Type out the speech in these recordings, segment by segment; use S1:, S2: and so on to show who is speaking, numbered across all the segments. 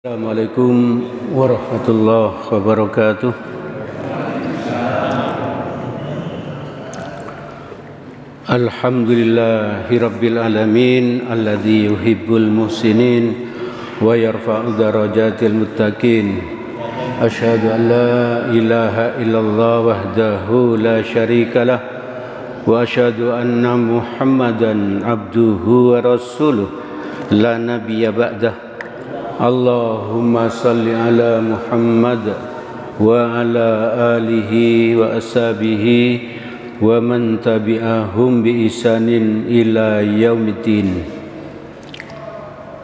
S1: Assalamualaikum warahmatullahi wabarakatuh. Alhamdulillahi rabbil alamin alladzi yuhibbul muhsinin wa yarfa'u darajatil muttaqin. Asyhadu an la ilaha illallah wahdahu la syarikalah wa asyhadu anna Muhammadan abduhu wa rasuluh la nabiyya ba'dah. Allahumma salli ala Muhammad wa ala alihi wa ashabihi wa man tabi'ahum bi ihsanin ila yaumiddin.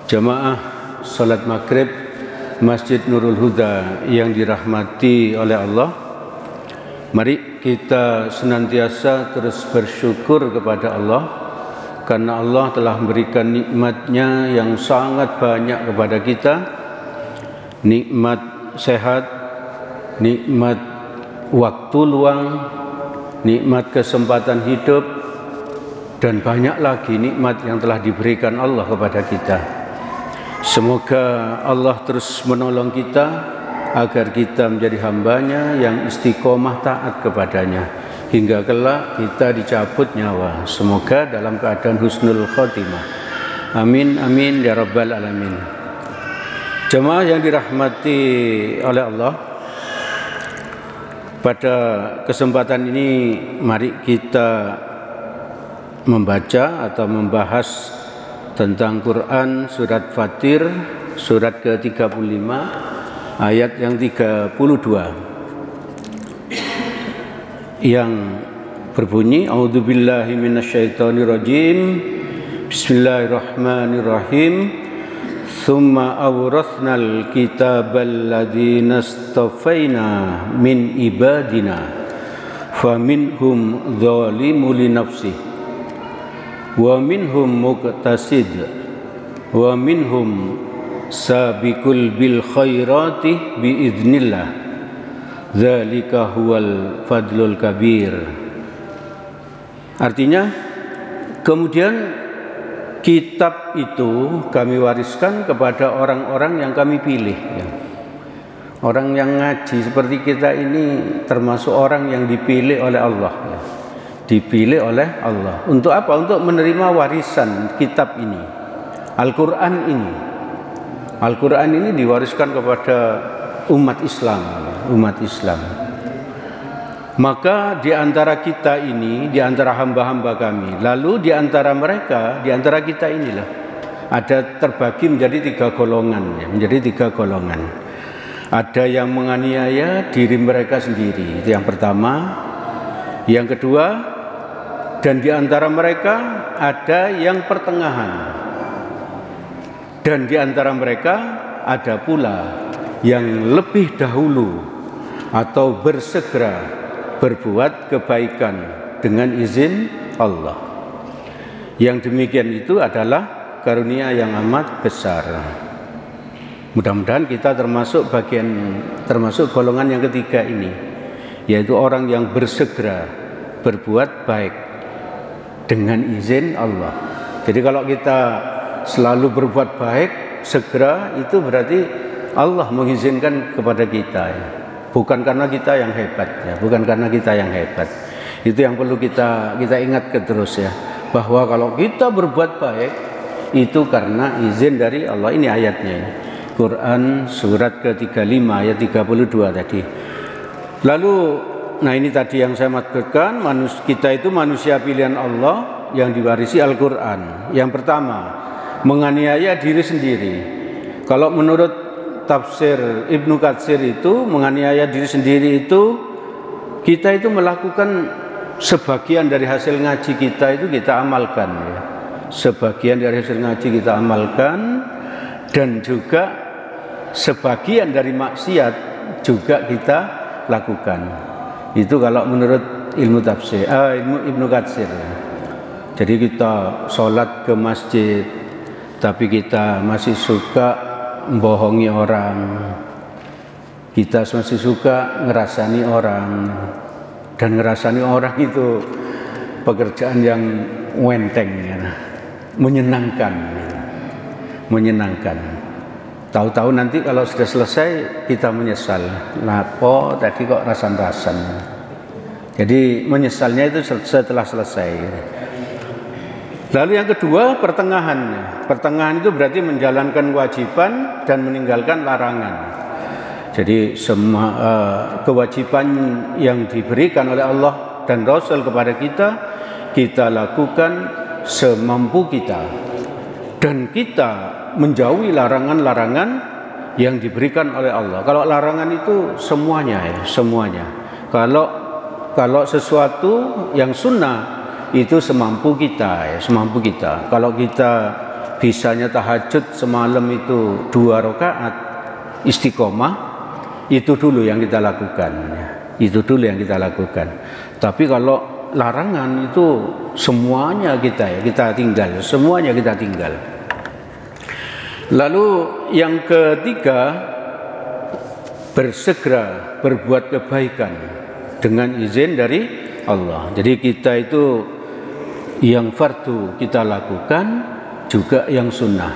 S1: Jamaah salat maghrib Masjid Nurul Huda yang dirahmati oleh Allah, mari kita senantiasa terus bersyukur kepada Allah karena Allah telah memberikan nikmatnya yang sangat banyak kepada kita. Nikmat sehat, nikmat waktu luang, nikmat kesempatan hidup, dan banyak lagi nikmat yang telah diberikan Allah kepada kita. Semoga Allah terus menolong kita agar kita menjadi hambanya yang istiqomah taat kepadanya hingga kelak kita dicabut nyawa. Semoga dalam keadaan husnul khotimah. Amin amin ya rabbal alamin. Jemaah yang dirahmati oleh Allah, pada kesempatan ini mari kita membaca atau membahas tentang Quran surat Fatir surat ke-35 ayat yang 32 yang berbunyi a'udzubillahi minasyaitonirrajim bismillahirrahmanirrahim tsumma awrathnal kitabal ladzina istafaina min ibadina faminhum dzalimun li nafsihi wa minhum muqtasid wa minhum sabiqul bil khairati biiznillah. Dzalika huwal fadlul kabir. Artinya, kemudian kitab itu kami wariskan kepada orang-orang yang kami pilih. Orang yang ngaji seperti kita ini termasuk orang yang dipilih oleh Allah. Dipilih oleh Allah. Untuk apa? Untuk menerima warisan kitab ini. Al-Quran ini. Al-Quran ini diwariskan kepada umat Islam. Maka di antara kita ini, di antara hamba-hamba kami, lalu di antara mereka, di antara kita inilah ada terbagi menjadi tiga golongan. Ada yang menganiaya diri mereka sendiri, itu yang pertama. Yang kedua, dan di antara mereka ada yang pertengahan. Dan di antara mereka ada pula yang lebih dahulu atau bersegera berbuat kebaikan dengan izin Allah. Yang demikian itu adalah karunia yang amat besar. Mudah-mudahan kita termasuk golongan yang ketiga ini, yaitu orang yang bersegera berbuat baik dengan izin Allah. Jadi kalau kita selalu berbuat baik segera, itu berarti Allah mengizinkan kepada kita, ya. Bukan karena kita yang hebat, ya. Bukan karena kita yang hebat. Itu yang perlu kita ingat terus, ya. Bahwa kalau kita berbuat baik itu karena izin dari Allah. Ini ayatnya, ya. Quran surat ke-35 ayat 32 tadi. Lalu, nah ini tadi yang saya maksudkan, kita itu manusia pilihan Allah yang diwarisi Al-Quran. Yang pertama, menganiaya diri sendiri. Kalau menurut tafsir Ibnu Katsir itu, menganiaya diri sendiri itu, kita itu melakukan sebagian dari hasil ngaji kita itu kita amalkan, ya. Sebagian dari hasil ngaji kita amalkan, dan juga sebagian dari maksiat juga kita lakukan. Itu kalau menurut ilmu tafsir, Ibnu Katsir. Jadi kita sholat ke masjid, tapi kita masih suka membohongi orang, kita masih suka ngerasani orang, dan ngerasani orang itu pekerjaan yang enteng, ya. menyenangkan. Tahu-tahu nanti kalau sudah selesai kita menyesal. Lapo tadi kok rasan-rasan. Jadi menyesalnya itu setelah selesai. Lalu yang kedua, pertengahan. Pertengahan itu berarti menjalankan kewajiban dan meninggalkan larangan. Jadi semua kewajiban yang diberikan oleh Allah dan Rasul kepada kita lakukan semampu kita. Dan kita menjauhi larangan-larangan yang diberikan oleh Allah. Kalau larangan itu semuanya ya, semuanya. Kalau sesuatu yang sunnah itu semampu kita ya, semampu kita. Kalau kita bisanya tahajud semalam itu 2 rakaat istiqomah, itu dulu yang kita lakukan ya. Itu dulu yang kita lakukan. Tapi kalau larangan itu semuanya kita tinggal, semuanya kita tinggal. Lalu yang ketiga, bersegera berbuat kebaikan dengan izin dari Allah. Jadi kita itu yang fardu kita lakukan, juga yang sunnah.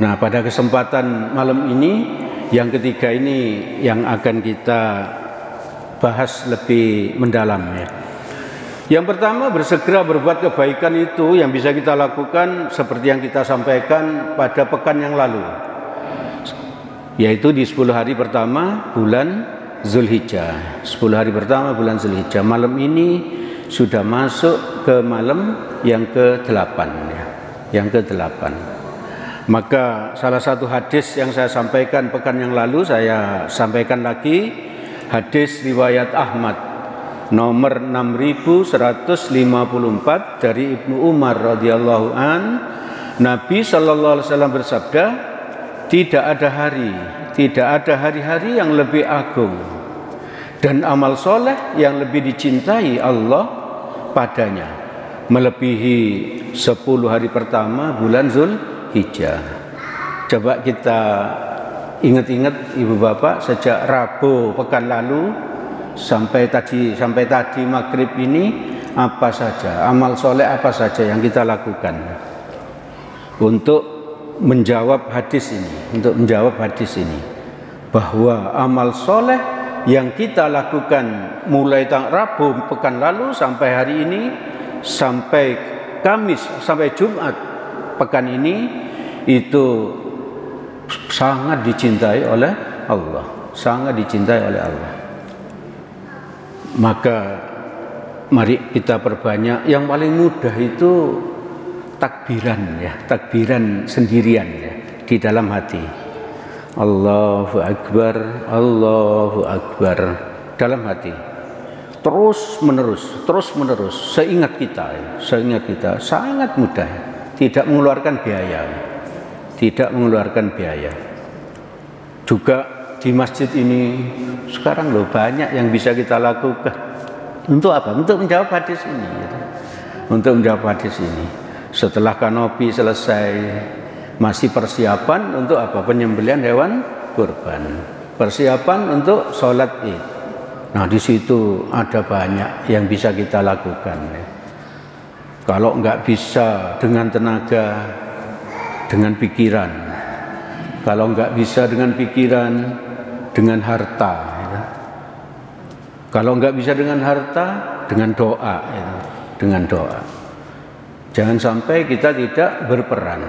S1: Nah, pada kesempatan malam ini, yang ketiga ini yang akan kita bahas lebih mendalam ya. Yang pertama, bersegera berbuat kebaikan itu yang bisa kita lakukan seperti yang kita sampaikan pada pekan yang lalu, yaitu di 10 hari pertama bulan Zulhijjah. 10 hari pertama bulan Zulhijjah. Malam ini sudah masuk ke malam yang ke-8 ya. Yang ke-8. Maka salah satu hadis yang saya sampaikan pekan yang lalu saya sampaikan lagi, hadis riwayat Ahmad nomor 6154 dari Ibnu Umar radhiyallahu an, Nabi sallallahu alaihi wasallam bersabda, tidak ada hari-hari yang lebih agung dan amal soleh yang lebih dicintai Allah padanya melebihi 10 hari pertama bulan Zulhijjah. Coba kita ingat-ingat ibu bapak, sejak Rabu pekan lalu sampai tadi maghrib ini, apa saja amal soleh apa saja yang kita lakukan untuk menjawab hadis ini, bahwa amal soleh yang kita lakukan mulai Rabu pekan lalu sampai hari ini, sampai Kamis, sampai Jumat pekan ini, itu sangat dicintai oleh Allah, sangat dicintai oleh Allah. Maka mari kita perbanyak. Yang paling mudah itu takbiran ya, takbiran sendirian ya, di dalam hati. Allahu Akbar, Allahu Akbar, dalam hati. Terus menerus, seingat kita, sangat mudah, tidak mengeluarkan biaya. Juga di masjid ini sekarang loh banyak yang bisa kita lakukan. Untuk apa? Untuk menjawab hadis ini. Setelah kanopi selesai, masih persiapan untuk apa? Penyembelihan hewan kurban, persiapan untuk sholat Id. Nah, di situ ada banyak yang bisa kita lakukan. Kalau nggak bisa dengan tenaga, dengan pikiran. Kalau nggak bisa dengan pikiran, dengan harta. Kalau nggak bisa dengan harta, dengan doa. Dengan doa. Jangan sampai kita tidak berperan.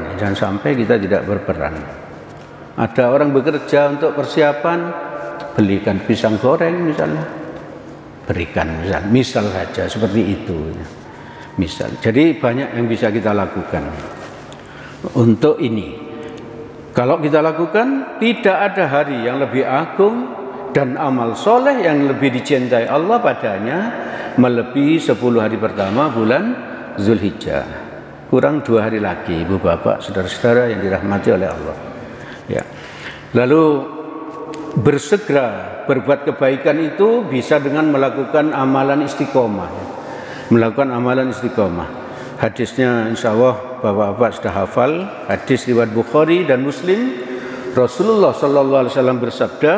S1: Ada orang bekerja untuk persiapan, belikan pisang goreng misalnya, berikan misal saja seperti itu. Misal. Jadi banyak yang bisa kita lakukan untuk ini. Kalau kita lakukan, tidak ada hari yang lebih agung dan amal soleh yang lebih dicintai Allah padanya melebihi 10 hari pertama bulan Zulhijjah. Kurang 2 hari lagi, ibu bapak, saudara-saudara yang dirahmati oleh Allah ya. Lalu bersegera berbuat kebaikan itu bisa dengan melakukan amalan istiqomah ya. Hadisnya insya Allah bapak-bapak sudah hafal. Hadis riwayat Bukhari dan Muslim. Rasulullah sallallahu alaihi wasallam bersabda,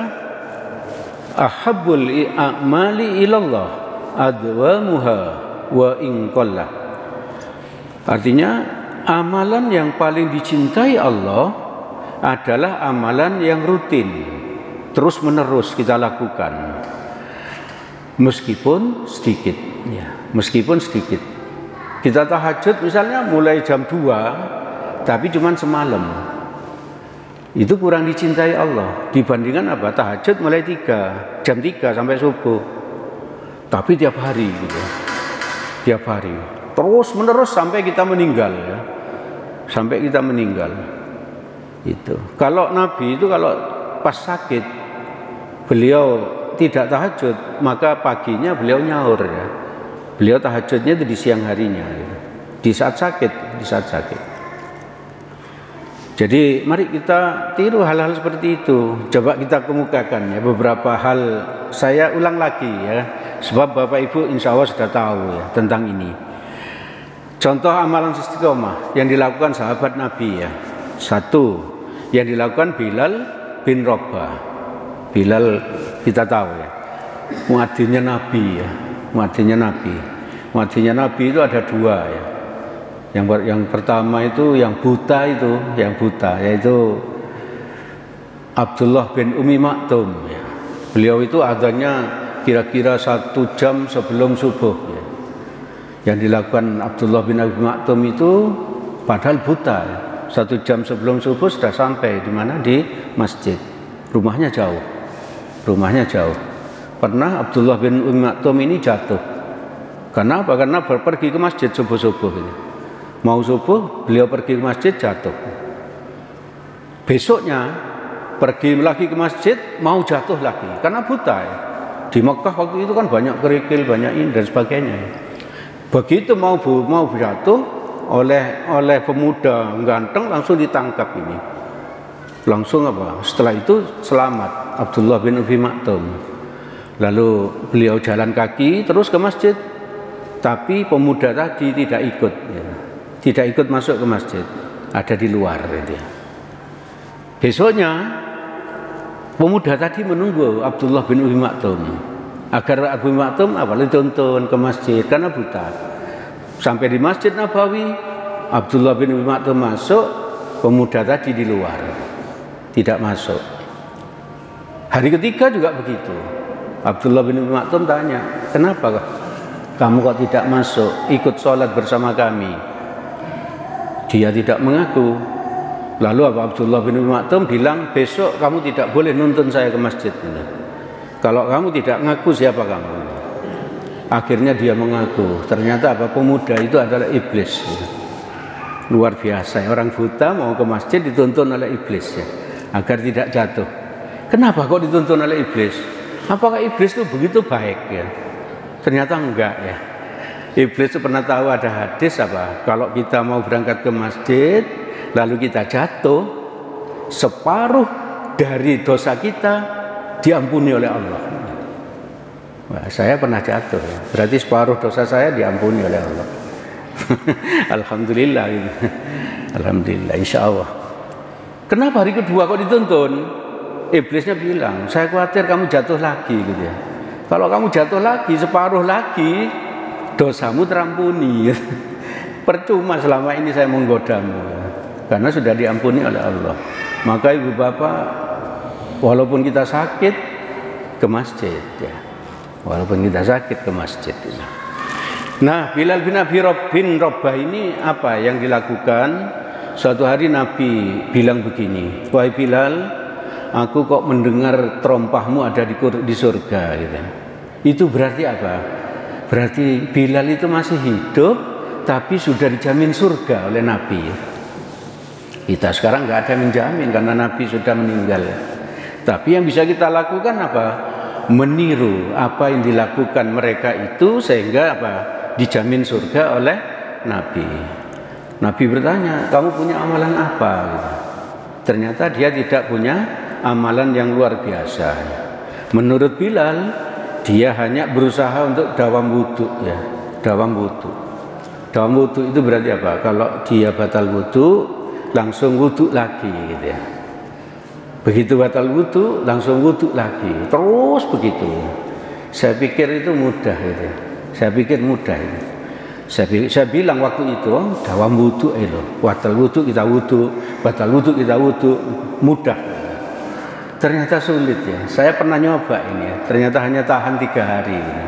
S1: ahabbul a'mali ilallah adwamuha wa in qalla. Artinya amalan yang paling dicintai Allah adalah amalan yang rutin, terus menerus kita lakukan, meskipun sedikit, ya, meskipun sedikit. Kita tahajud misalnya mulai jam 2, tapi cuman semalam, itu kurang dicintai Allah dibandingkan apa? Tahajud mulai jam 3 sampai subuh, tapi tiap hari gitu, tiap hari, terus menerus sampai kita meninggal, ya, sampai kita meninggal. Itu kalau Nabi itu kalau pas sakit beliau tidak tahajud, maka paginya beliau nyaur, ya, beliau tahajudnya itu di siang harinya, ya, di saat sakit, di saat sakit. Jadi mari kita tiru hal-hal seperti itu. Coba kita kemukakan, ya, beberapa hal. Saya ulang lagi, ya, sebab Bapak Ibu insya Allah sudah tahu, ya, tentang ini. Contoh amalan istiqomah yang dilakukan sahabat Nabi, ya. Satu, yang dilakukan Bilal bin Rabah. Bilal kita tahu, ya, muadzinnya Nabi, ya, muadzinnya Nabi. Muadzinnya Nabi itu ada 2, ya. Yang pertama itu yang buta, yaitu Abdullah bin Umi Maktum, ya. Beliau itu adzannya kira-kira 1 jam sebelum subuh, ya. Yang dilakukan Abdullah bin Umi Maktum itu padahal buta, ya. 1 jam sebelum subuh sudah sampai di mana? Di masjid. Rumahnya jauh, rumahnya jauh. Pernah Abdullah bin Umi Maktum ini jatuh. Karena apa? Karena pergi ke masjid subuh-subuh ini. Mau subuh, beliau pergi ke masjid, jatuh. Besoknya pergi lagi ke masjid, mau jatuh lagi karena buta, ya. Di Mekah waktu itu kan banyak kerikil, banyak ini dan sebagainya, ya. Begitu mau jatuh, oleh pemuda ganteng langsung ditangkap ini. Langsung apa? Setelah itu selamat Abdullah bin Umi Maktum. Lalu beliau jalan kaki terus ke masjid, tapi pemuda tadi tidak ikut, ya. Tidak ikut masuk ke masjid, ada di luar, gitu. Besoknya pemuda tadi menunggu Abdullah bin Umi Maktum agar Abu Maktum dituntun ke masjid karena buta. Sampai di Masjid Nabawi, Abdullah bin Umi Maktum masuk, pemuda tadi di luar, tidak masuk. Hari ketiga juga begitu. Abdullah bin Umi Maktum tanya, kenapa kamu kok tidak masuk ikut sholat bersama kami? Dia tidak mengaku. Lalu Abdullah bin Umi Maktum bilang, besok kamu tidak boleh nuntun saya ke masjid. Kalau kamu tidak ngaku, siapa kamu? Akhirnya dia mengaku. Ternyata pemuda itu adalah iblis. Luar biasa, orang buta mau ke masjid dituntun oleh iblis, ya, agar tidak jatuh. Kenapa kok dituntun oleh iblis? Apakah iblis itu begitu baik, ya? Ternyata enggak, ya. Iblis itu pernah tahu ada hadis kalau kita mau berangkat ke masjid lalu kita jatuh, separuh dari dosa kita diampuni oleh Allah. Wah, saya pernah jatuh, ya. Berarti separuh dosa saya diampuni oleh Allah. Alhamdulillah, gitu. Alhamdulillah, insya Allah. Kenapa hari kedua kok dituntun? Iblisnya bilang, saya khawatir kamu jatuh lagi, gitu, ya. Kalau kamu jatuh lagi, separuh lagi dosamu terampuni. Percuma selama ini saya menggodamu, ya. Karena sudah diampuni oleh Allah. Maka ibu bapak, walaupun kita sakit, ke masjid, ya. Walaupun kita sakit, ke masjid, ya. Nah, Bilal bin Rabah ini apa yang dilakukan? Suatu hari Nabi bilang begini, wahai Bilal, aku kok mendengar terompahmu ada di surga, gitu. Itu berarti apa? Berarti Bilal itu masih hidup, tapi sudah dijamin surga oleh Nabi. Kita sekarang nggak ada yang menjamin karena Nabi sudah meninggal. Tapi yang bisa kita lakukan apa? Meniru apa yang dilakukan mereka itu sehingga apa? Dijamin surga oleh Nabi. Nabi bertanya, kamu punya amalan apa? Ternyata dia tidak punya amalan yang luar biasa. Menurut Bilal, dia hanya berusaha untuk dawam wudu, ya, dawam wudu. Dawam wudu itu berarti apa? Kalau dia batal wudu, langsung wudu lagi, gitu, ya. Begitu batal wudu, langsung wudu lagi, terus begitu. Saya pikir itu mudah, gitu. Saya pikir mudah itu. Saya bilang waktu itu, dawam wudu batal wudu kita wudu, batal wudu kita wudu, mudah. Ternyata sulit ya. Saya pernah nyoba ini ya. Ternyata hanya tahan 3 hari. Ini.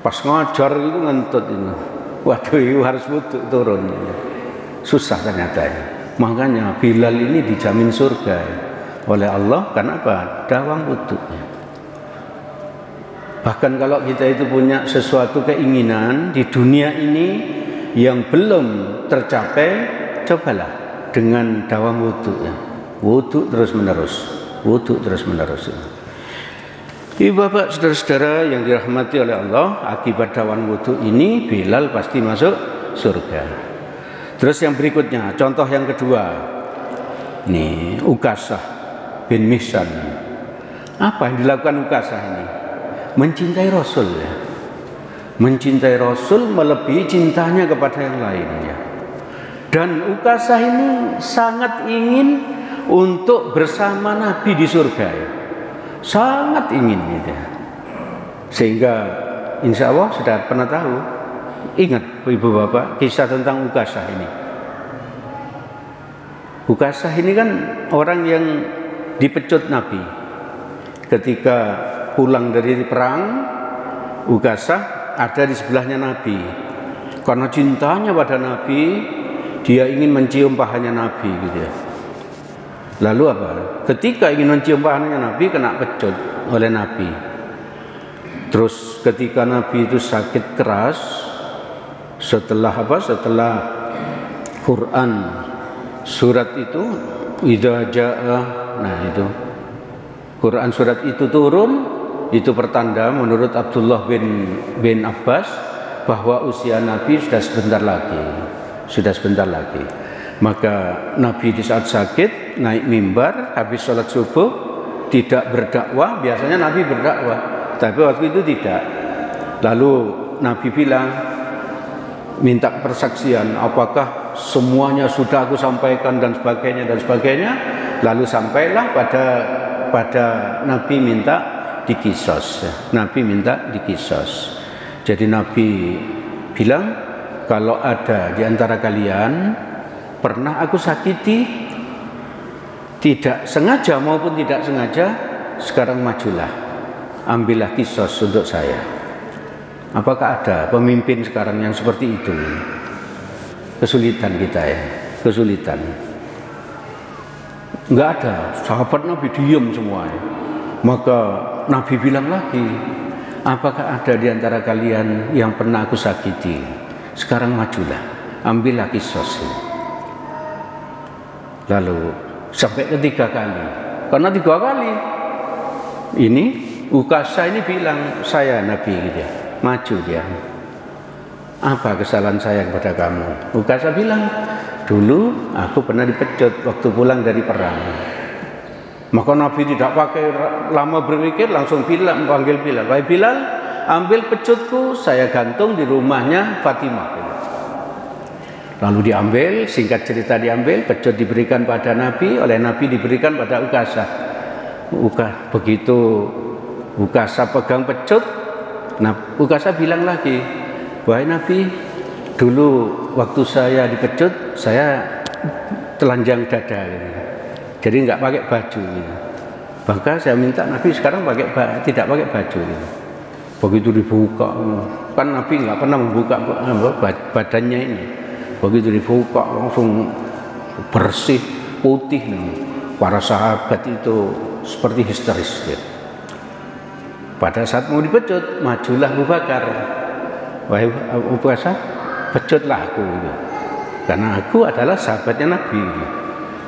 S1: Pas ngajar itu ngentut ini. Waduh, itu harus wudu turun. Ya. Susah ternyata ya. Makanya Bilal ini dijamin surga ya. Oleh Allah. Kenapa? Dawam wudu. Ya. Bahkan kalau kita itu punya sesuatu keinginan di dunia ini yang belum tercapai, cobalah dengan dawam wudu ya. Wudu terus menerus, wudu terus menerus. Ibu bapak saudara-saudara yang dirahmati oleh Allah, akibat dawam wudu ini Bilal pasti masuk surga. Terus yang berikutnya, contoh yang kedua, ini Ukasah bin Mihsan. Apa yang dilakukan Ukasah ini? Mencintai Rasul ya. Mencintai Rasul melebihi cintanya kepada yang lainnya. Dan Ukasah ini sangat ingin untuk bersama Nabi di surga ya. Sangat ingin gitu ya. Sehingga insya Allah sudah pernah tahu. Ingat ibu bapak kisah tentang Ukasah ini. Ukasah ini kan orang yang dipecut Nabi ketika pulang dari perang. Ukasah ada di sebelahnya Nabi. Karena cintanya pada Nabi, dia ingin mencium pahanya Nabi gitu ya. Lalu apa? Ketika ingin mencium pahanya Nabi, kena pecut oleh Nabi. Terus ketika Nabi itu sakit keras, setelah Quran surat itu idza jaa, nah itu Quran surat itu turun, itu pertanda menurut Abdullah bin Abbas bahwa usia Nabi sudah sebentar lagi. Maka Nabi di saat sakit naik mimbar habis sholat subuh, tidak berdakwah. Biasanya Nabi berdakwah, tapi waktu itu tidak. Lalu Nabi bilang, minta persaksian, apakah semuanya sudah aku sampaikan dan sebagainya. Lalu sampailah pada Nabi minta dikisos. Nabi minta dikisos. Jadi Nabi bilang, kalau ada di antara kalian pernah aku sakiti, tidak sengaja maupun tidak sengaja, sekarang majulah, ambillah kisos untuk saya. Apakah ada pemimpin sekarang yang seperti itu? Kesulitan kita ya, kesulitan. Enggak ada, sahabat Nabi diam semuanya. Maka Nabi bilang lagi, apakah ada di antara kalian yang pernah aku sakiti? Sekarang majulah, ambillah kisos. Lalu sampai ketiga kali, karena 3 kali ini Ukasah ini bilang, saya Nabi gitu ya. Maju dia. Apa kesalahan saya kepada kamu? Ukasah bilang, dulu aku pernah dipecut waktu pulang dari perang. Maka Nabi tidak pakai lama berpikir, langsung panggil Bilal. Wahai Bilal, ambil pecutku, saya gantung di rumahnya Fatimah. Lalu diambil, singkat cerita diambil, pecut diberikan pada Nabi, oleh Nabi diberikan pada Ukasah. Begitu Ukasah pegang pecut, nah Ukasah bilang lagi, wahai Nabi, dulu waktu saya dipecut, saya telanjang dada gitu. Jadi nggak pakai baju gitu. Maka saya minta Nabi sekarang tidak pakai baju gitu. Begitu dibuka, kan Nabi nggak pernah membuka badannya ini. Begitu dibuka langsung bersih, putih. Para sahabat itu seperti histeris gitu. Pada saat mau dipecut, majulah Abu Bakar. Wahai Abu Bakar, pecutlah aku gitu. Karena aku adalah sahabatnya Nabi.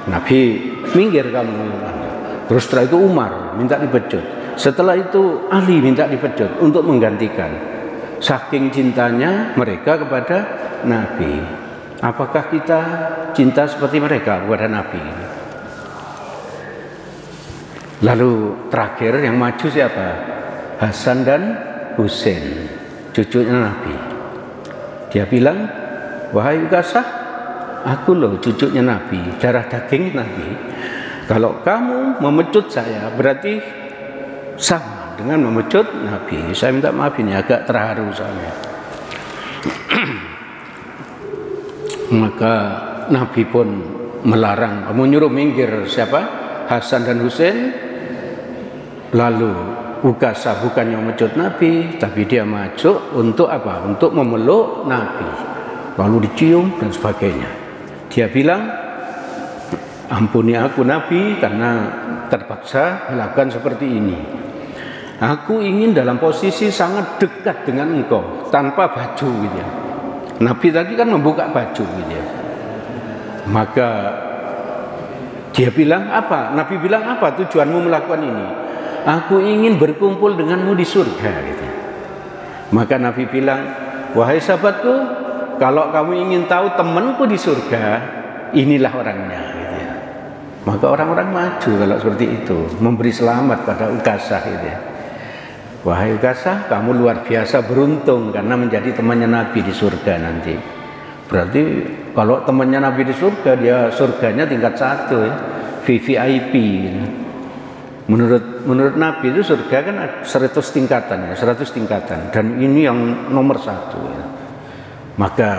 S1: Nabi, minggir kamu. Terus setelah itu Umar minta dipecut. Setelah itu Ali minta dipecut untuk menggantikan. Saking cintanya mereka kepada Nabi. Apakah kita cinta seperti mereka kepada Nabi? Lalu terakhir yang maju siapa? Hasan dan Husain, cucunya Nabi. Dia bilang, wahai Ukasah, aku loh cucunya Nabi, darah daging Nabi. Kalau kamu memecut saya, berarti sama dengan memecut Nabi. Saya minta maaf, ini agak terharu soalnya. Maka Nabi pun melarang, menyuruh minggir siapa? Hasan dan Husain. Lalu Ukasha bukannya memecut Nabi, tapi dia maju untuk apa? Untuk memeluk Nabi. Lalu dicium dan sebagainya. Dia bilang, ampuni aku Nabi karena terpaksa melakukan seperti ini. Aku ingin dalam posisi sangat dekat dengan engkau tanpa baju gitu ya. Nabi tadi kan membuka baju gitu ya. Maka dia bilang apa? Nabi bilang apa tujuanmu melakukan ini? Aku ingin berkumpul denganmu di surga gitu. Maka Nabi bilang, wahai sahabatku, kalau kamu ingin tahu temanku di surga, inilah orangnya gitu ya. Maka orang-orang maju kalau seperti itu, memberi selamat pada Ukasha gitu ya. Wahai Ukasha, kamu luar biasa beruntung karena menjadi temannya Nabi di surga nanti. Berarti kalau temannya Nabi di surga, dia surganya tingkat 1 ya, VVIP. Menurut Nabi itu surga kan 100 tingkatan ya, 100 tingkatan, dan ini yang nomor 1 ya. Maka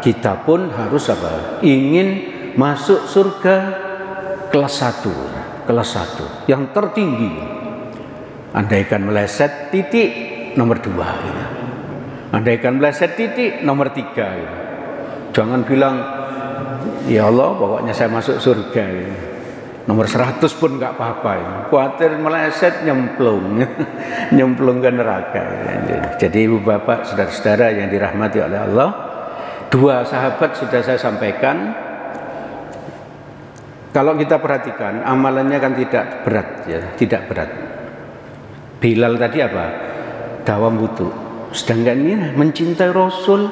S1: kita pun harus apa? Ingin masuk surga kelas 1, kelas 1 yang tertinggi. Andaikan meleset titik nomor 2 gitu. Andaikan meleset titik nomor 3 gitu. Jangan bilang, ya Allah pokoknya saya masuk surga gitu. Nomor 100 pun nggak apa-apa ya. Khawatir meleset nyemplung nyemplung ke neraka ya. Jadi ibu bapak saudara-saudara yang dirahmati oleh Allah, 2 sahabat sudah saya sampaikan. Kalau kita perhatikan amalannya kan tidak berat ya, tidak berat. Bilal tadi apa? Dawam wudu. Sedangkan ini mencintai Rasul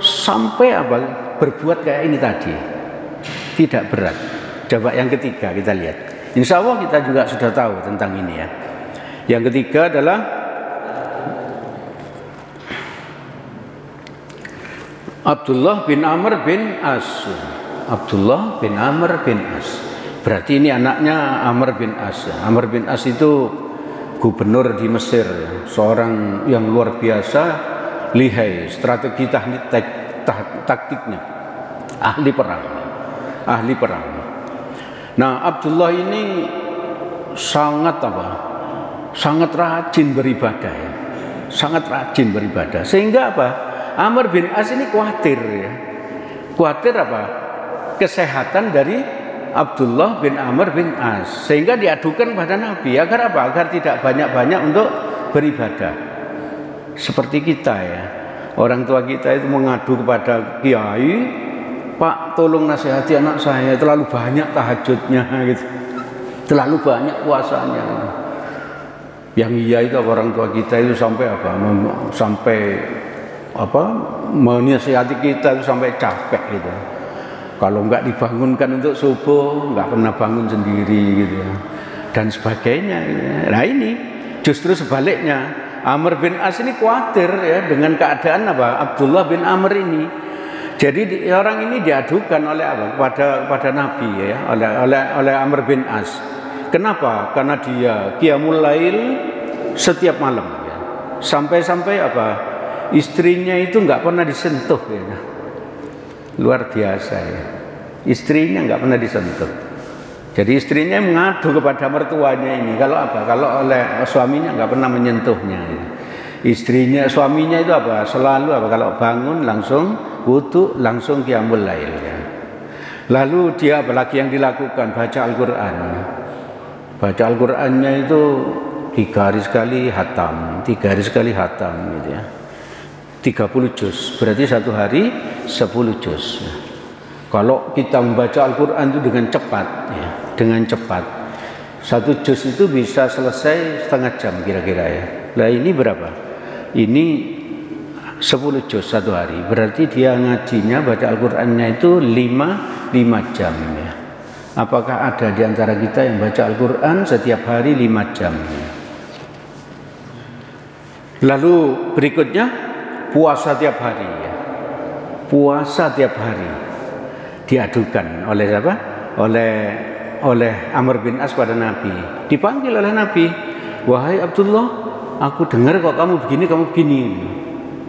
S1: sampai apa? Berbuat kayak ini tadi. Tidak berat. Coba yang ketiga kita lihat. Insya Allah kita juga sudah tahu tentang ini ya. Yang ketiga adalah Abdullah bin Amr bin As. Abdullah bin Amr bin As. Berarti ini anaknya Amr bin As. Amr bin As itu gubernur di Mesir, seorang yang luar biasa, lihai, strategi taktiknya, ahli perang. Nah, Abdullah ini sangat apa? Sangat rajin beribadah ya. Sangat rajin beribadah. Sehingga apa? Amr bin As ini khawatir ya. Khawatir apa? Kesehatan dari Abdullah bin Amr bin As, sehingga diadukan pada Nabi agar apa? Agar tidak banyak-banyak untuk beribadah. Seperti kita ya, orang tua kita itu mengadu kepada kiai, Pak tolong nasihati anak saya, terlalu banyak tahajudnya gitu, terlalu banyak puasanya. Yang iya itu orang tua kita itu sampai apa? Sampai apa? Menasihati kita itu sampai capek gitu. Kalau nggak dibangunkan untuk subuh, nggak pernah bangun sendiri gitu ya. Dan sebagainya gitu ya. Nah ini justru sebaliknya, Amr bin As ini khawatir ya dengan keadaan apa? Abdullah bin Amr ini. Jadi orang ini diadukan oleh apa? Kepada Nabi ya, oleh Amr bin As. Kenapa? Karena dia qiyamul lail setiap malam ya. Sampai-sampai apa? Istrinya itu nggak pernah disentuh ya. Luar biasa ya. Istrinya nggak pernah disentuh. Jadi istrinya mengadu kepada mertuanya ini. Kalau apa? Kalau oleh suaminya nggak pernah menyentuhnya. Suaminya itu apa? Selalu apa? Kalau bangun langsung wudu, langsung qiyamul lail ya. Lalu dia apalagi yang dilakukan? Baca Al-Quran. Baca Al-Qurannya itu 3 hari sekali hatam, 3 hari sekali hatam gitu ya. 30 juz, berarti 1 hari 10 juz. Kalau kita membaca Al-Quran itu dengan cepat ya, dengan cepat 1 juz itu bisa selesai setengah jam kira-kira ya. Nah ini berapa? Ini 10 juz 1 hari, berarti dia ngajinya, baca Al-Qurannya itu 5 jam ya. Apakah ada di antara kita yang baca Al-Quran setiap hari 5 jam ya? Lalu berikutnya puasa tiap hari ya. Puasa tiap hari diadukan oleh siapa? Oleh Amr bin As pada Nabi. Dipanggil oleh Nabi, wahai Abdullah, aku dengar kok kamu begini.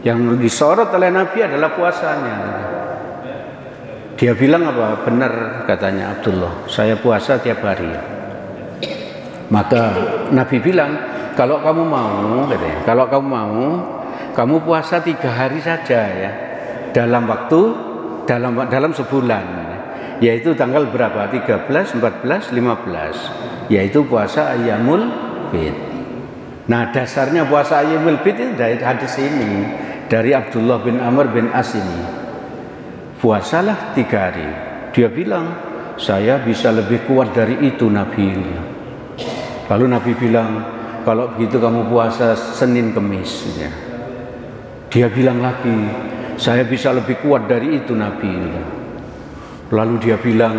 S1: Yang disorot oleh Nabi adalah puasanya. Dia bilang apa? Benar katanya Abdullah, saya puasa tiap hari. Maka Nabi bilang, kalau kamu mau, katanya, kalau kamu mau, kamu puasa 3 hari saja ya, dalam sebulan, yaitu tanggal berapa? 13, 14, 15, yaitu puasa Ayyamul Bid. Nah, dasarnya puasa Ayyamul Bid itu dari hadis ini, dari Abdullah bin Amr bin As ini. Puasalah 3 hari. Dia bilang, saya bisa lebih kuat dari itu Nabi. Lalu Nabi bilang, kalau begitu kamu puasa Senin Kemis ya. Dia bilang lagi, saya bisa lebih kuat dari itu Nabi. Lalu dia bilang,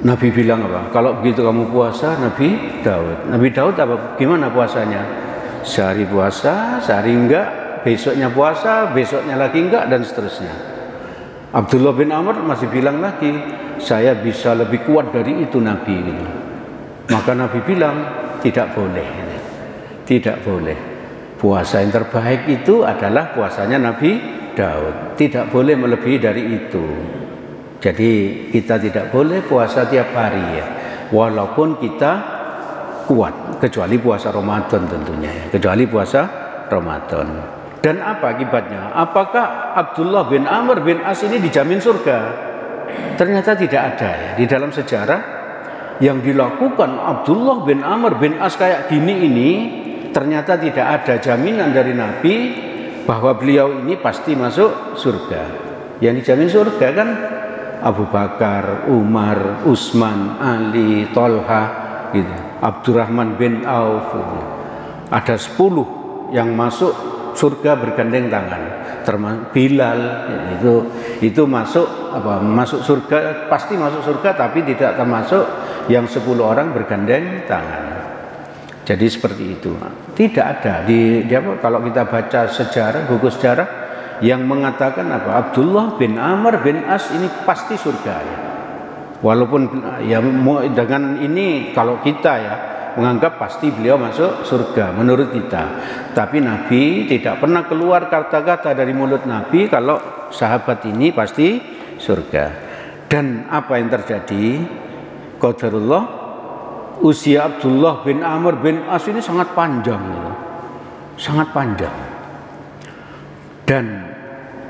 S1: Nabi bilang apa? Kalau begitu kamu puasa Nabi Daud. Nabi Daud apa? Gimana puasanya? Sehari puasa, sehari enggak, besoknya puasa, besoknya lagi enggak, dan seterusnya. Abdullah bin Amr masih bilang lagi, saya bisa lebih kuat dari itu Nabi. Maka Nabi bilang, tidak boleh. Tidak boleh. Puasa yang terbaik itu adalah puasanya Nabi Daud. Tidak boleh melebihi dari itu. Jadi kita tidak boleh puasa tiap hari ya. Walaupun kita kuat, kecuali puasa Ramadan tentunya ya. Kecuali puasa Ramadan. Dan apa akibatnya? Apakah Abdullah bin Amr bin As ini dijamin surga? Ternyata tidak ada ya. Di dalam sejarah yang dilakukan Abdullah bin Amr bin As kayak gini ini, ternyata tidak ada jaminan dari Nabi bahwa beliau ini pasti masuk surga. Yang dijamin surga kan Abu Bakar, Umar, Utsman, Ali, Tolha, gitu. Abdurrahman bin Auf. Gitu. Ada 10 yang masuk surga bergandeng tangan, termasuk Bilal itu masuk surga, pasti masuk surga, tapi tidak termasuk yang 10 orang bergandeng tangan. Jadi seperti itu. Tidak ada kalau kita baca sejarah, buku sejarah yang mengatakan apa? Abdullah bin Amr bin As ini pasti surga ya. Walaupun ya dengan ini kalau kita ya menganggap pasti beliau masuk surga menurut kita, tapi Nabi tidak pernah keluar kata-kata dari mulut Nabi kalau sahabat ini pasti surga. Dan apa yang terjadi? Qadarullah, usia Abdullah bin Amr bin As ini sangat panjang, sangat panjang. Dan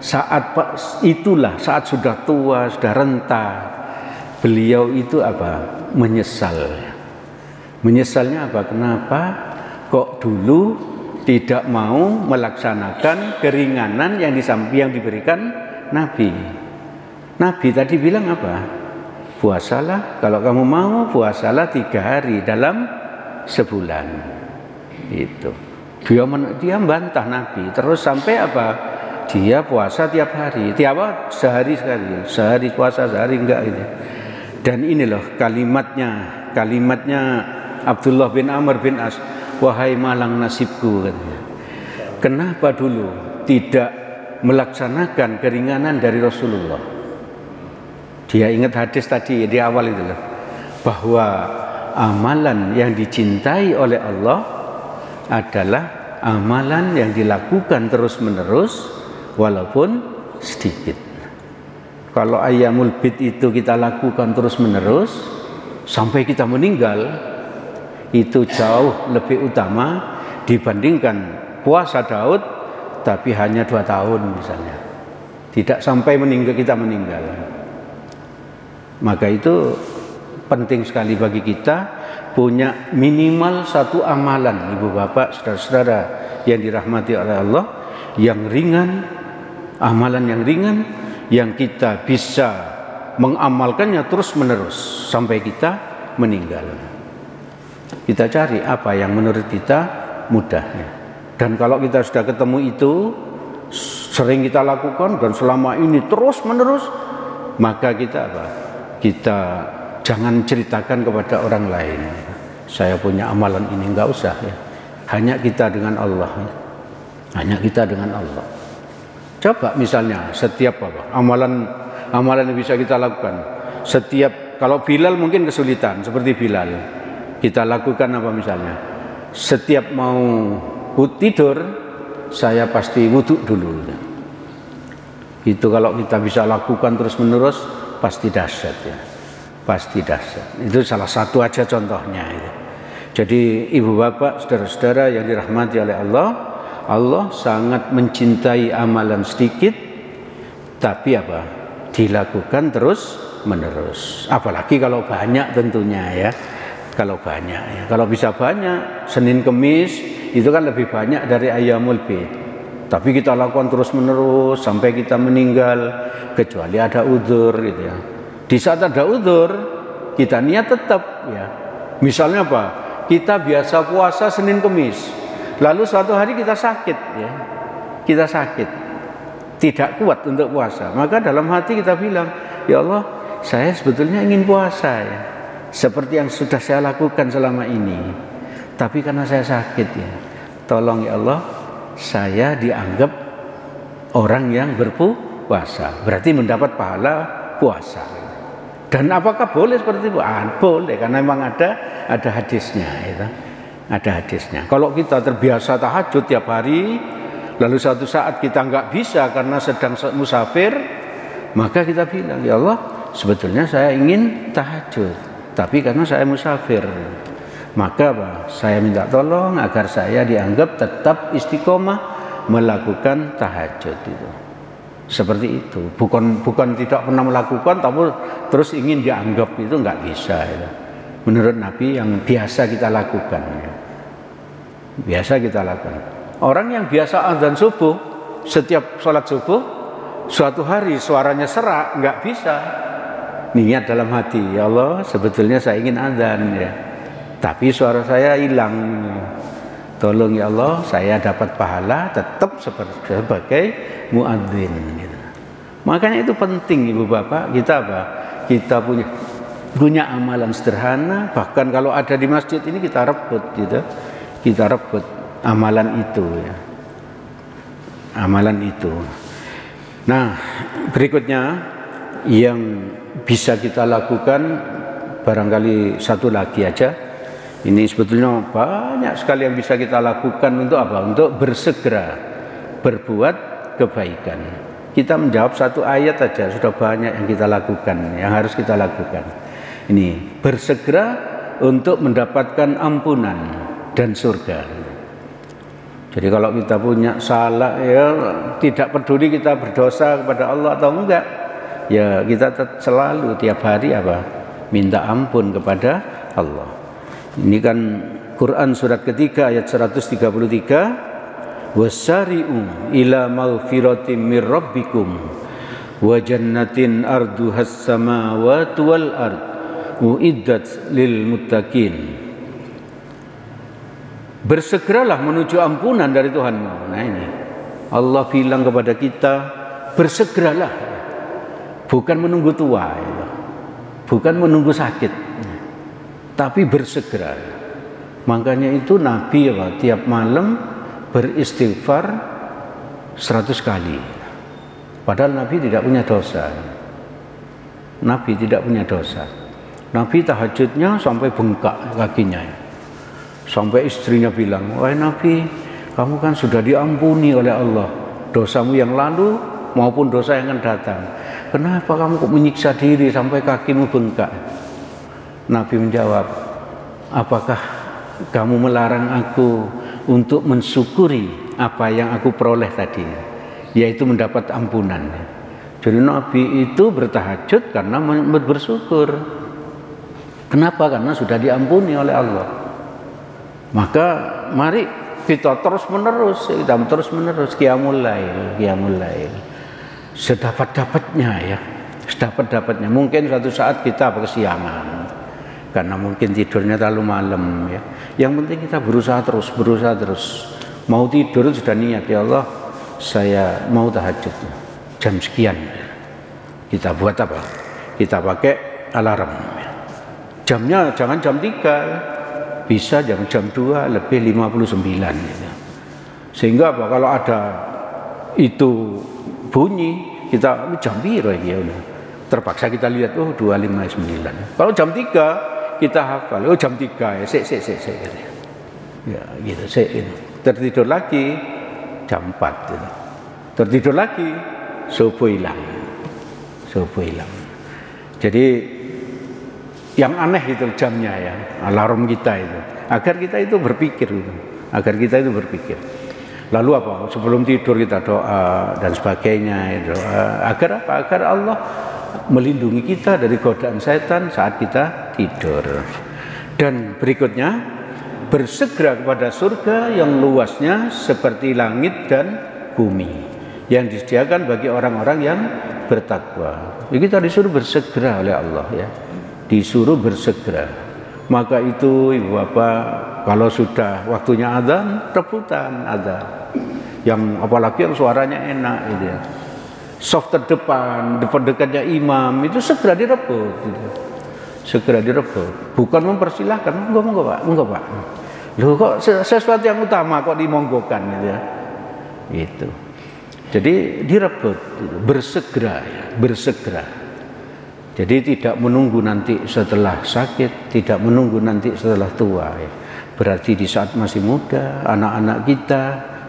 S1: saat sudah tua, sudah renta, beliau itu apa? Menyesal. Menyesalnya apa? Kenapa kok dulu tidak mau melaksanakan keringanan yang diberikan Nabi. Nabi tadi bilang apa? Puasalah, kalau kamu mau puasalah 3 hari dalam sebulan. Itu. Dia bantah Nabi. Terus sampai apa? Dia puasa tiap hari. Sehari sekali. Sehari puasa, sehari enggak ini. Dan ini loh kalimatnya Abdullah bin Amr bin As, wahai malang nasibku, katanya. Kenapa dulu tidak melaksanakan keringanan dari Rasulullah? Dia ingat hadis tadi di awal itu loh, bahwa amalan yang dicintai oleh Allah adalah amalan yang dilakukan terus-menerus walaupun sedikit. Kalau Ayyamul Bid itu kita lakukan terus-menerus sampai kita meninggal, itu jauh lebih utama dibandingkan puasa Daud tapi hanya 2 tahun misalnya, tidak sampai kita meninggal. Maka itu penting sekali bagi kita punya minimal 1 amalan, ibu bapak, saudara-saudara yang dirahmati oleh Allah, yang ringan, amalan yang ringan yang kita bisa mengamalkannya terus menerus sampai kita meninggal. Kita cari apa yang menurut kita mudahnya. Dan kalau kita sudah ketemu itu, sering kita lakukan dan selama ini terus menerus, maka kita apa? Kita jangan ceritakan kepada orang lain. Saya punya amalan ini, enggak usah ya. Hanya kita dengan Allah. Hanya kita dengan Allah. Coba misalnya setiap amalan yang bisa kita lakukan. Kalau Bilal mungkin kesulitan seperti Bilal. Kita lakukan apa misalnya? Setiap mau tidur, saya pasti wudhu dulu. Itu kalau kita bisa lakukan terus menerus pasti dahsyat ya. Pasti dahsyat. Itu salah satu aja contohnya itu. Jadi ibu bapak, saudara-saudara yang dirahmati oleh Allah, Allah sangat mencintai amalan sedikit, tapi apa? Dilakukan terus menerus. Apalagi kalau banyak tentunya ya. Kalau banyak ya. Kalau bisa banyak, Senin Kemis itu kan lebih banyak dari Ayyamul Bid. Tapi kita lakukan terus menerus sampai kita meninggal, kecuali ada udzur gitu ya. Di saat ada udzur, kita niat tetap ya. Misalnya apa? Kita biasa puasa Senin Kemis, lalu suatu hari kita sakit ya. Kita sakit, tidak kuat untuk puasa. Maka dalam hati kita bilang, ya Allah, saya sebetulnya ingin puasa ya, seperti yang sudah saya lakukan selama ini. Tapi karena saya sakit ya, tolong ya Allah, saya dianggap orang yang berpuasa, berarti mendapat pahala puasa. Dan apakah boleh seperti itu? Boleh, karena memang ada hadisnya itu. Ada hadisnya. Kalau kita terbiasa tahajud tiap hari, lalu suatu saat kita nggak bisa karena sedang musafir, maka kita bilang, ya Allah, sebetulnya saya ingin tahajud, tapi karena saya musafir, maka apa? Saya minta tolong agar saya dianggap tetap istiqomah melakukan tahajud itu. Seperti itu. Bukan tidak pernah melakukan, tapi terus ingin dianggap, itu nggak bisa. Ya. Menurut Nabi yang biasa kita lakukan. Ya. Biasa kita lakukan. Orang yang biasa azan subuh, setiap sholat subuh, suatu hari suaranya serak, nggak bisa. Niat dalam hati, ya Allah, sebetulnya saya ingin azan ya. Tapi suara saya hilang. Tolong ya Allah, saya dapat pahala tetap sebagai muadzin gitu. Makanya itu penting ibu bapak, kita apa? Kita punya amalan sederhana, bahkan kalau ada di masjid ini kita rebut gitu. Kita rebut amalan itu ya. Amalan itu. Nah, berikutnya yang bisa kita lakukan barangkali satu lagi aja. Ini sebetulnya banyak sekali yang bisa kita lakukan untuk apa? Untuk bersegera berbuat kebaikan. Kita menjawab satu ayat saja sudah banyak yang kita lakukan, yang harus kita lakukan. Ini bersegera untuk mendapatkan ampunan dan surga. Jadi kalau kita punya salah ya, tidak peduli kita berdosa kepada Allah atau enggak, ya kita selalu tiap hari apa? Minta ampun kepada Allah. Ini kan Quran surat ketiga ayat 133, wasari'u ila maghfiratin mir rabbikum wa jannatin arduhas samawati wal ard uiddat lil muttaqin. Bersegeralah menuju ampunan dari Tuhanmu. Nah ini Allah bilang kepada kita, bersegeralah, bukan menunggu tua ya. Bukan menunggu sakit, tapi bersegera. Makanya itu Nabi ya, tiap malam beristighfar 100 kali. Padahal Nabi tidak punya dosa. Nabi tidak punya dosa. Nabi tahajudnya sampai bengkak kakinya. Sampai istrinya bilang, wahai Nabi, kamu kan sudah diampuni oleh Allah dosamu yang lalu maupun dosa yang akan datang. Kenapa kamu kok menyiksa diri sampai kakimu bengkak? Nabi menjawab, apakah kamu melarang aku untuk mensyukuri apa yang aku peroleh tadi, yaitu mendapat ampunan. Jadi Nabi itu bertahajud karena bersyukur. Kenapa? Karena sudah diampuni oleh Allah. Maka mari kita terus menerus qiyamul lail. Sedapat-dapatnya ya, sedapat-dapatnya. Mungkin suatu saat kita kesiangan karena mungkin tidurnya terlalu malam ya. Yang penting kita berusaha terus. Mau tidur sudah niat, ya Allah, saya mau tahajud jam sekian. Kita buat apa? Kita pakai alarm. Jamnya jangan jam 3, bisa jam 2 lebih 59 gitu. Sehingga apa? Kalau ada itu bunyi, kita jam biru ya udah. Terpaksa kita lihat, oh 2.59. Kalau jam 3 kita hafal, oh jam 3 ya, sik gitu. Ya gitu, gitu. Tertidur lagi jam 4 gitu. Tertidur lagi subuh hilang. Jadi yang aneh itu jamnya ya, alarm kita itu, agar kita itu berpikir Lalu apa? Sebelum tidur kita doa dan sebagainya, doa agar apa? Agar Allah melindungi kita dari godaan setan saat kita tidur. Dan berikutnya, bersegera kepada surga yang luasnya seperti langit dan bumi, yang disediakan bagi orang-orang yang bertakwa. Jadi kita disuruh bersegera oleh Allah ya, disuruh bersegera. Maka itu ibu bapak, kalau sudah waktunya adzan, rebutan adzan. Yang apalagi yang suaranya enak gitu ya, soft terdepan, depan-dekatnya imam, itu segera direbut gitu. Segera direbut, bukan mempersilahkan, enggak pak. Loh kok sesuatu yang utama kok dimonggokan gitu ya. Itu. Jadi direbut, bersegera. Jadi tidak menunggu nanti setelah sakit, tidak menunggu nanti setelah tua ya. Berarti di saat masih muda, anak-anak kita,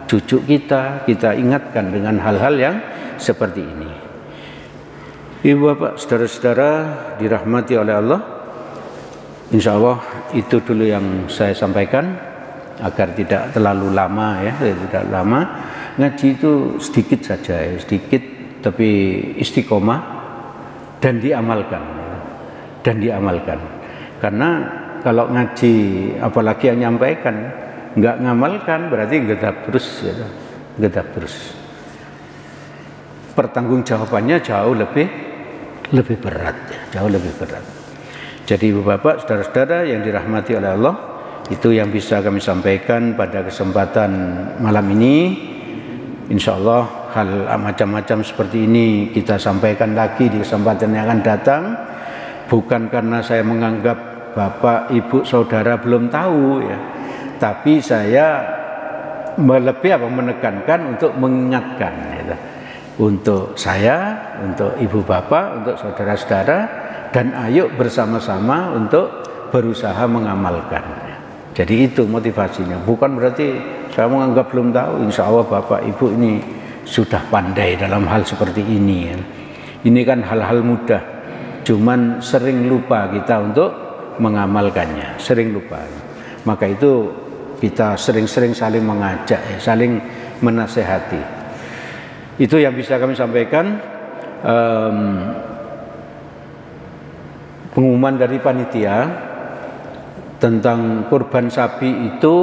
S1: cucu kita ingatkan dengan hal-hal yang seperti ini. Ibu bapak, saudara-saudara dirahmati oleh Allah, insya Allah itu dulu yang saya sampaikan agar tidak terlalu lama ya, tidak lama. Ngaji itu sedikit saja ya, sedikit tapi istiqomah dan diamalkan. Karena kalau ngaji apalagi yang nyampaikan nggak ngamalkan berarti gedabros ya, gedabros. Pertanggungjawabannya jauh lebih berat ya, jauh lebih berat. Jadi ibu bapak, saudara-saudara yang dirahmati oleh Allah, itu yang bisa kami sampaikan pada kesempatan malam ini. Insya Allah hal macam-macam seperti ini kita sampaikan lagi di kesempatan yang akan datang. Bukan karena saya menganggap bapak, ibu, saudara belum tahu ya, tapi saya menekankan untuk mengingatkan ya. Untuk saya, untuk ibu bapak, untuk saudara-saudara, dan ayo bersama-sama untuk berusaha mengamalkan. Jadi itu motivasinya. Bukan berarti saya menganggap belum tahu. Insya Allah bapak ibu ini sudah pandai dalam hal seperti ini ya. Ini kan hal-hal mudah, cuman sering lupa kita untuk mengamalkannya, sering lupa. Maka itu kita sering-sering saling mengajak ya, saling menasehati. Itu yang bisa kami sampaikan. Pengumuman dari panitia tentang kurban sapi itu,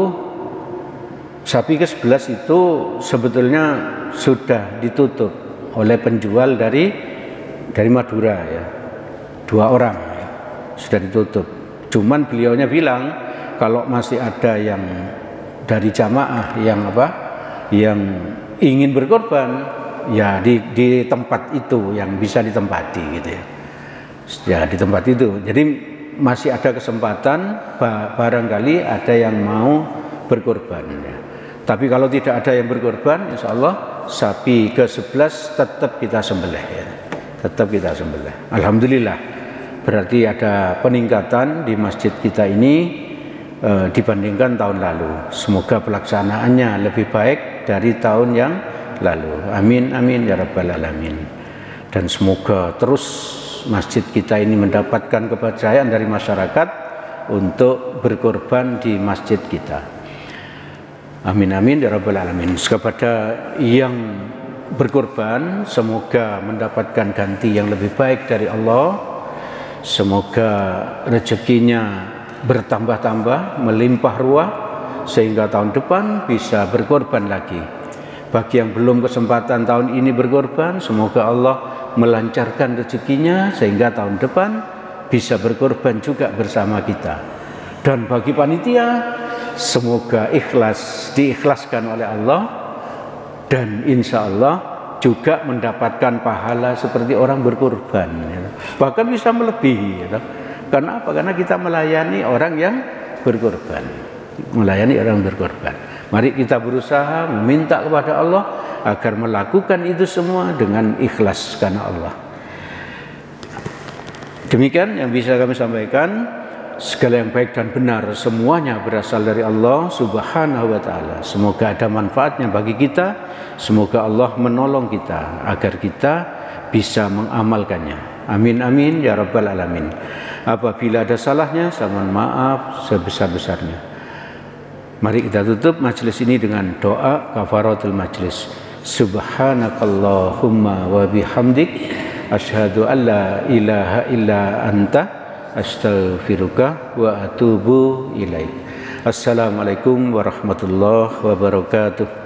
S1: sapi ke-11 itu sebetulnya sudah ditutup oleh penjual dari Madura ya, 2 orang ya, sudah ditutup. Cuman beliaunya bilang kalau masih ada yang dari jamaah yang ingin berkorban ya di tempat itu yang bisa ditempati gitu ya. Ya di tempat itu. Jadi masih ada kesempatan barangkali ada yang mau berkorban ya. Tapi kalau tidak ada yang berkorban, insya Allah sapi ke-11 tetap kita sembelih ya. Tetap kita sembelih. Alhamdulillah. Berarti ada peningkatan di masjid kita ini dibandingkan tahun lalu. Semoga pelaksanaannya lebih baik dari tahun yang lalu. Amin amin ya rabbal alamin. Dan semoga terus masjid kita ini mendapatkan kepercayaan dari masyarakat untuk berkorban di masjid kita. Amin amin ya rabbal alamin. Kepada yang berkorban, semoga mendapatkan ganti yang lebih baik dari Allah. Semoga rezekinya bertambah-tambah, melimpah ruah, sehingga tahun depan bisa berkorban lagi. Bagi yang belum kesempatan tahun ini berkorban, semoga Allah melancarkan rezekinya sehingga tahun depan bisa berkorban juga bersama kita. Dan bagi panitia, semoga diikhlaskan oleh Allah, dan insya Allah juga mendapatkan pahala seperti orang berkorban ya. Bahkan bisa melebihi ya. Karena apa? Karena kita melayani orang yang berkorban, melayani orang berkorban. Mari kita berusaha meminta kepada Allah agar melakukan itu semua dengan ikhlas karena Allah. Demikian yang bisa kami sampaikan. segala yang baik dan benar semuanya berasal dari Allah Subhanahu wa taala. Semoga ada manfaatnya bagi kita. Semoga Allah menolong kita agar kita bisa mengamalkannya. Amin amin ya rabbal alamin. Apabila ada salahnya, saya mohon maaf sebesar-besarnya. Mari kita tutup majelis ini dengan doa kafaratul majelis. Subhanakallahumma wa bihamdik asyhadu an la ilaha illa anta astaghfiruka wa atubu ilaik. Assalamualaikum warahmatullahi wabarakatuh.